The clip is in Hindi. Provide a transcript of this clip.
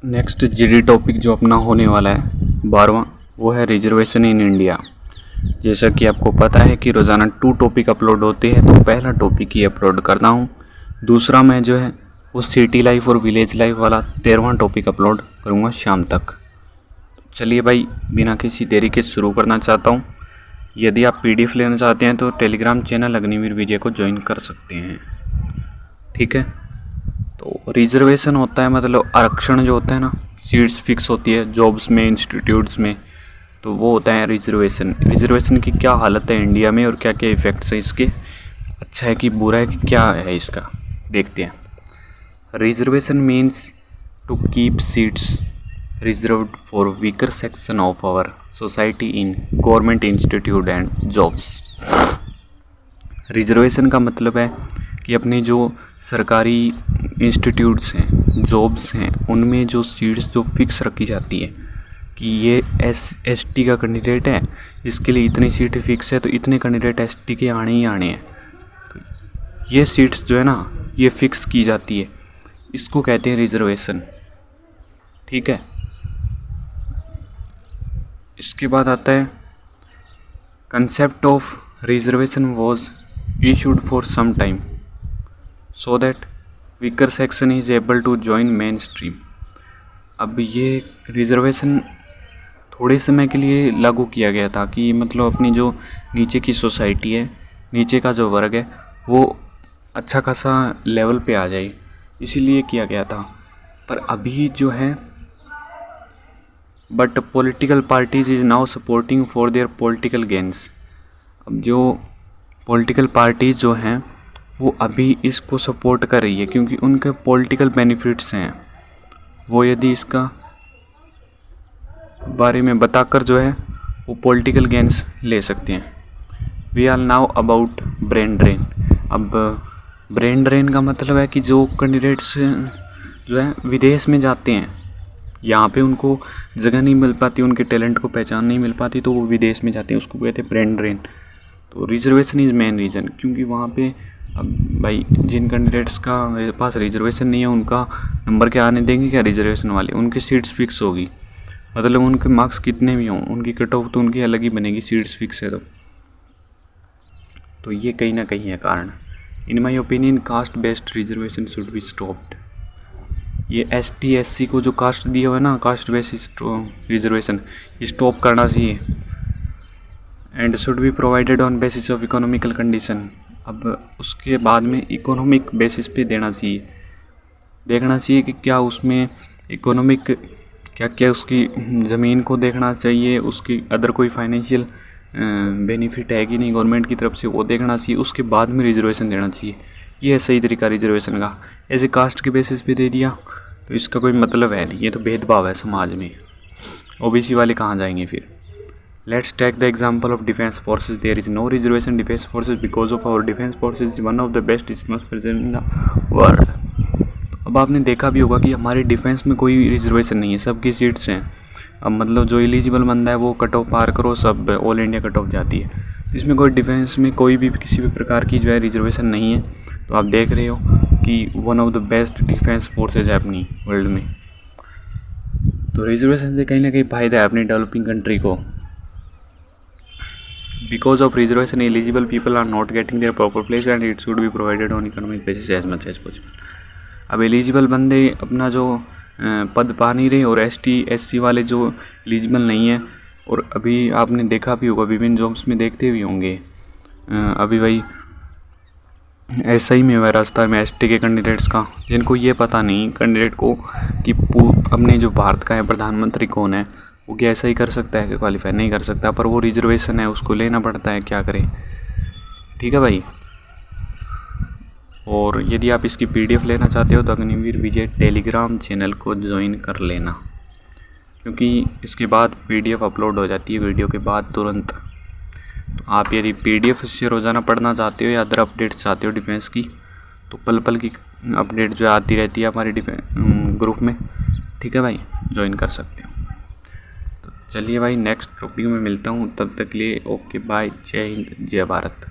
नेक्स्ट जीडी टॉपिक जो अपना होने वाला है 12वां, वो है रिजर्वेशन इन इंडिया। जैसा कि आपको पता है कि रोज़ाना 2 टॉपिक अपलोड होते हैं, तो पहला टॉपिक ही अपलोड करता हूँ। दूसरा मैं जो है वो सिटी लाइफ और विलेज लाइफ वाला 13वां टॉपिक अपलोड करूँगा शाम तक। चलिए भाई, बिना किसी देरी के शुरू करना चाहता हूँ। यदि आप पीडीएफ लेना चाहते हैं तो टेलीग्राम चैनल अग्निवीर विजय को ज्वाइन कर सकते हैं, ठीक है। तो रिजर्वेशन होता है मतलब आरक्षण जो होता है ना, सीट्स फिक्स होती है जॉब्स में, इंस्टीट्यूट्स में, तो वो होता है रिजर्वेशन। रिजर्वेशन की क्या हालत है इंडिया में और क्या क्या इफ़ेक्ट्स हैं इसके, अच्छा है कि बुरा है कि क्या है इसका, देखते हैं। Reservation means to keep seats reserved for weaker section of our society in government institute and jobs. Reservation का मतलब है कि अपने जो सरकारी इंस्टीट्यूट्स हैं, जॉब्स हैं, उनमें जो सीट्स जो फिक्स रखी जाती है कि ये एसटी का कैंडिडेट है, इसके लिए इतनी सीटें फिक्स है, तो इतने कैंडिडेट एसटी के आने ही आने हैं। तो ये सीट्स जो है ना, ये फिक्स की जाती है, इसको कहते हैं रिजर्वेशन, ठीक है। इसके बाद आता है concept of reservation was issued for some time so that weaker section is able to join mainstream। अब ये रिजर्वेशन थोड़े समय के लिए लागू किया गया था कि मतलब अपनी जो नीचे की सोसाइटी है, नीचे का जो वर्ग है, वो अच्छा खासा लेवल पे आ जाए, इसीलिए किया गया था। पर अभी जो है but political parties is now supporting for their political gains. अब जो पॉलिटिकल पार्टीज जो हैं वो अभी इसको सपोर्ट कर रही है क्योंकि उनके पॉलिटिकल बेनिफिट्स हैं, वो यदि इसका बारे में बताकर जो है वो पॉलिटिकल गेन्स ले सकते हैं। We are now about brain drain. अब ब्रेन ड्रेन का मतलब है कि जो कैंडिडेट्स जो है विदेश में जाते हैं, यहाँ पे उनको जगह नहीं मिल पाती, उनके टैलेंट को पहचान नहीं मिल पाती, तो वो विदेश में जाते हैं, उसको कहते हैं ब्रेन ड्रेन। तो रिजर्वेशन इज़ मेन रीज़न, क्योंकि वहाँ पे अब भाई जिन कैंडिडेट्स का पास रिजर्वेशन नहीं है उनका नंबर क्या आने देंगे क्या रिजर्वेशन वाले, उनकी सीट्स फिक्स होगी, मतलब उनके मार्क्स कितने भी हों उनकी कट ऑफ तो उनकी अलग ही बनेगी, सीट्स फिक्स है तो ये कहीं ना कहीं है कारण। In my opinion caste based reservation should be stopped. ये ST SC को जो कास्ट दिया हुआ है ना, कास्ट बेस्ड रिजर्वेशन, ये स्टॉप करना चाहिए। And should be provided on basis of economical condition. अब उसके बाद में इकोनॉमिक बेसिस पे देना चाहिए, देखना चाहिए कि क्या उसमें इकोनॉमिक क्या क्या उसकी ज़मीन को देखना चाहिए, उसकी अदर कोई फाइनेंशियल बेनिफिट है कि नहीं गवर्नमेंट की तरफ से, वो देखना चाहिए, उसके बाद में रिजर्वेशन देना चाहिए। ये है सही तरीका रिजर्वेशन का। ऐसे कास्ट के बेसिस पे दे दिया तो इसका कोई मतलब है नहीं, ये तो भेदभाव है समाज में। OBC वाले कहाँ जाएंगे फिर। Let's take the example of defense forces. There is no reservation defense forces because of our defense forces is one of the best most present in the world। अब आपने देखा भी होगा कि हमारे डिफेंस में कोई रिजर्वेशन नहीं है, सबकी सीट्स हैं। अब मतलब जो एलिजिबल बंदा है वो कट ऑफ पार करो, सब ऑल इंडिया कट ऑफ जाती है। इसमें कोई डिफेंस में कोई भी किसी भी प्रकार की जो है रिजर्वेशन नहीं है। तो आप देख रहे हो कि one of the best defence forces है अपनी वर्ल्ड में। तो रिजर्वेशन से कहीं ना कहीं फ़ायदा है अपनी डेवलपिंग कंट्री को। Because of reservation, eligible people are not getting their proper place and it should be provided on economic basis as much as possible। अब एलिजिबल बंदे अपना जो पद पा नहीं रहे और ST SC वाले जो एलिजिबल नहीं है, और अभी आपने देखा भी होगा विभिन्न जॉब्स में देखते भी होंगे, अभी भाई ऐसा ही में हुआ राजस्थान में ST के कैंडिडेट्स का, जिनको ये पता नहीं कैंडिडेट को कि अपने जो भारत का है प्रधानमंत्री कौन है, वो क्या ऐसा ही कर सकता है कि क्वालिफाई नहीं कर सकता, पर वो रिजर्वेशन है उसको लेना पड़ता है, क्या करें, ठीक है भाई। और यदि आप इसकी PDF लेना चाहते हो तो अग्निवीर विजय टेलीग्राम चैनल को ज्वाइन कर लेना, क्योंकि इसके बाद PDF अपलोड हो जाती है वीडियो के बाद तुरंत। तो आप यदि PDF से रोज़ाना पढ़ना चाहते हो या अदर अपडेट चाहते हो डिफेंस की, तो पल पल की अपडेट जो आती रहती है हमारे ग्रुप में, ठीक है भाई, ज्वाइन कर सकते हो। चलिए भाई, नेक्स्ट टॉपिक में मिलता हूँ, तब तक के लिए ओके बाय, जय हिंद जय भारत।